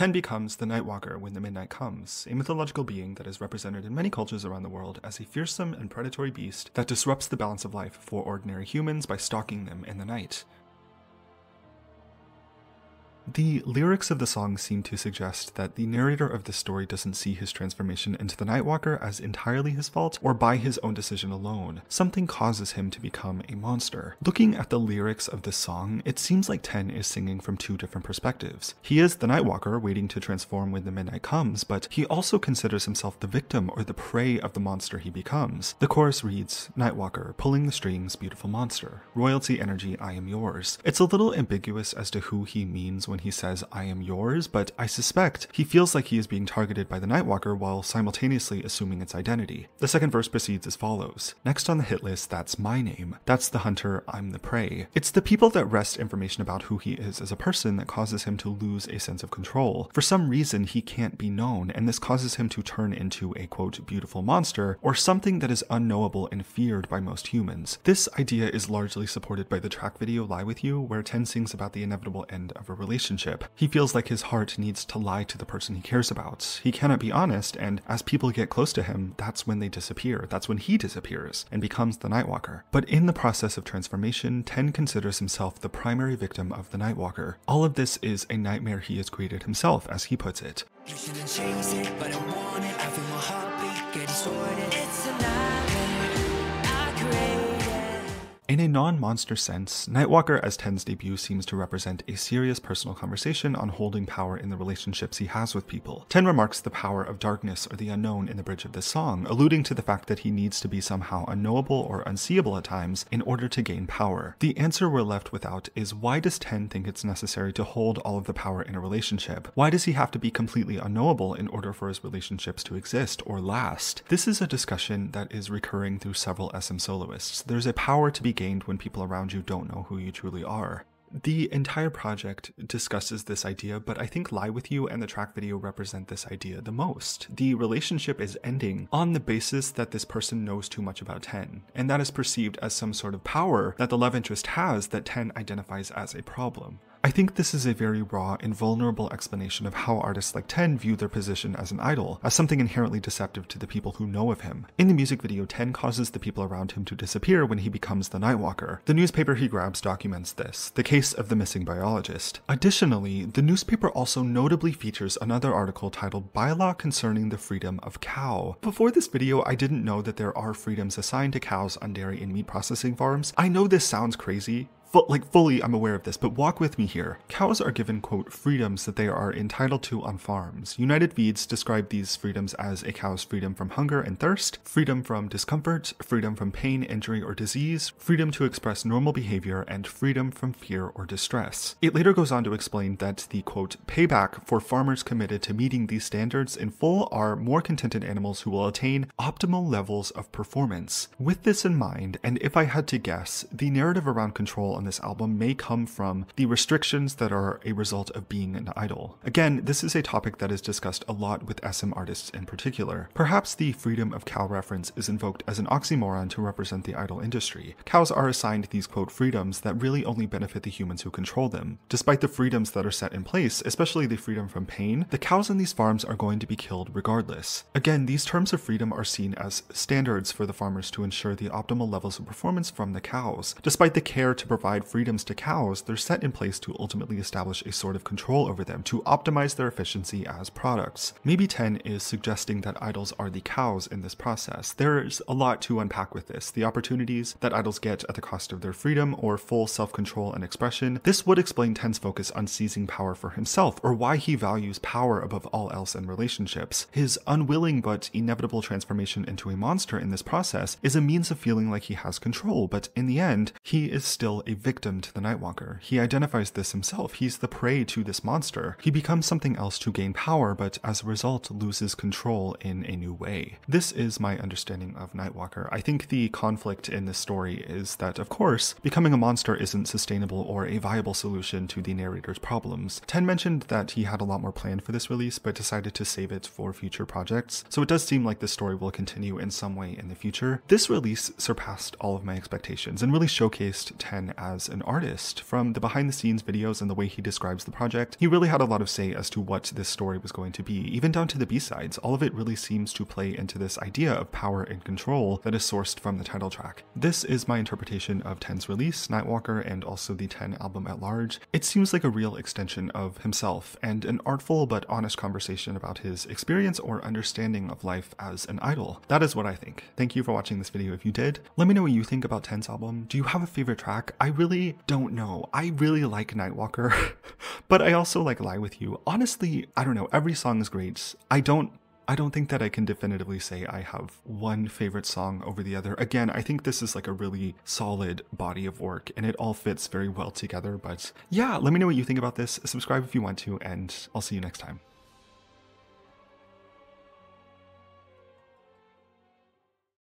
Ten becomes the Nightwalker when the midnight comes, a mythological being that is represented in many cultures around the world as a fearsome and predatory beast that disrupts the balance of life for ordinary humans by stalking them in the night. The lyrics of the song seem to suggest that the narrator of the story doesn't see his transformation into the Nightwalker as entirely his fault or by his own decision alone. Something causes him to become a monster. Looking at the lyrics of the song, it seems like Ten is singing from two different perspectives. He is the Nightwalker waiting to transform when the midnight comes, but he also considers himself the victim or the prey of the monster he becomes. The chorus reads, "Nightwalker, pulling the strings, beautiful monster. Royalty energy, I am yours." It's a little ambiguous as to who he means when he says I am yours, but I suspect he feels like he is being targeted by the Nightwalker while simultaneously assuming its identity. The second verse proceeds as follows. Next on the hit list, that's my name. That's the hunter, I'm the prey. It's the people that wrest information about who he is as a person that causes him to lose a sense of control. For some reason, he can't be known, and this causes him to turn into a quote beautiful monster or something that is unknowable and feared by most humans. This idea is largely supported by the track video Lie With You, where Ten sings about the inevitable end of a relationship. He feels like his heart needs to lie to the person he cares about. He cannot be honest, and as people get close to him, that's when they disappear. That's when he disappears and becomes the Nightwalker. But in the process of transformation, Ten considers himself the primary victim of the Nightwalker. All of this is a nightmare he has created himself, as he puts it. You shouldn't chase it, but I want it. I feel my heartbeat get distorted. It's a nightmare I created. In a non-monster sense, Nightwalker as Ten's debut seems to represent a serious personal conversation on holding power in the relationships he has with people. Ten remarks the power of darkness or the unknown in the bridge of this song, alluding to the fact that he needs to be somehow unknowable or unseeable at times in order to gain power. The answer we're left without is, why does Ten think it's necessary to hold all of the power in a relationship? Why does he have to be completely unknowable in order for his relationships to exist or last? This is a discussion that is recurring through several SM soloists. There's a power to be gained when people around you don't know who you truly are. The entire project discusses this idea, but I think Lie With You and the track video represent this idea the most. The relationship is ending on the basis that this person knows too much about Ten, and that is perceived as some sort of power that the love interest has that Ten identifies as a problem. I think this is a very raw and vulnerable explanation of how artists like Ten view their position as an idol, as something inherently deceptive to the people who know of him. In the music video, Ten causes the people around him to disappear when he becomes the Nightwalker. The newspaper he grabs documents this, the case of the missing biologist. Additionally, the newspaper also notably features another article titled Bylaw Concerning the Freedom of Cow. Before this video, I didn't know that there are freedoms assigned to cows on dairy and meat processing farms. I know this sounds crazy. Fully I'm aware of this, but walk with me here. Cows are given, quote, freedoms that they are entitled to on farms. United Feeds describe these freedoms as a cow's freedom from hunger and thirst, freedom from discomfort, freedom from pain, injury, or disease, freedom to express normal behavior, and freedom from fear or distress. It later goes on to explain that the, quote, payback for farmers committed to meeting these standards in full are more contented animals who will attain optimal levels of performance. With this in mind, and if I had to guess, the narrative around control on this album may come from the restrictions that are a result of being an idol. Again, this is a topic that is discussed a lot with SM artists in particular. Perhaps the freedom of cow reference is invoked as an oxymoron to represent the idol industry. Cows are assigned these, quote, freedoms that really only benefit the humans who control them. Despite the freedoms that are set in place, especially the freedom from pain, the cows on these farms are going to be killed regardless. Again, these terms of freedom are seen as standards for the farmers to ensure the optimal levels of performance from the cows. Despite the care to provide freedoms to cows, they're set in place to ultimately establish a sort of control over them, to optimize their efficiency as products. Maybe Ten is suggesting that idols are the cows in this process. There's a lot to unpack with this. The opportunities that idols get at the cost of their freedom or full self-control and expression. This would explain Ten's focus on seizing power for himself, or why he values power above all else in relationships. His unwilling but inevitable transformation into a monster in this process is a means of feeling like he has control, but in the end, he is still a victim to the Nightwalker. He identifies this himself. He's the prey to this monster. He becomes something else to gain power, but as a result loses control in a new way. This is my understanding of Nightwalker. I think the conflict in this story is that, of course, becoming a monster isn't sustainable or a viable solution to the narrator's problems. Ten mentioned that he had a lot more planned for this release, but decided to save it for future projects, so it does seem like this story will continue in some way in the future. This release surpassed all of my expectations and really showcased Ten as as an artist. From the behind the scenes videos and the way he describes the project, he really had a lot of say as to what this story was going to be, even down to the B-sides. All of it really seems to play into this idea of power and control that is sourced from the title track. This is my interpretation of Ten's release, Nightwalker, and also the Ten album at large. It seems like a real extension of himself and an artful but honest conversation about his experience or understanding of life as an idol. That is what I think. Thank you for watching this video if you did. Let me know what you think about Ten's album. Do you have a favorite track? I really don't know. I really like Nightwalker, but I also like Lie With You. Honestly, I don't know. Every song is great. I don't think that I can definitively say I have one favorite song over the other. Again, I think this is like a really solid body of work and it all fits very well together. But yeah, let me know what you think about this. Subscribe if you want to, and I'll see you next time.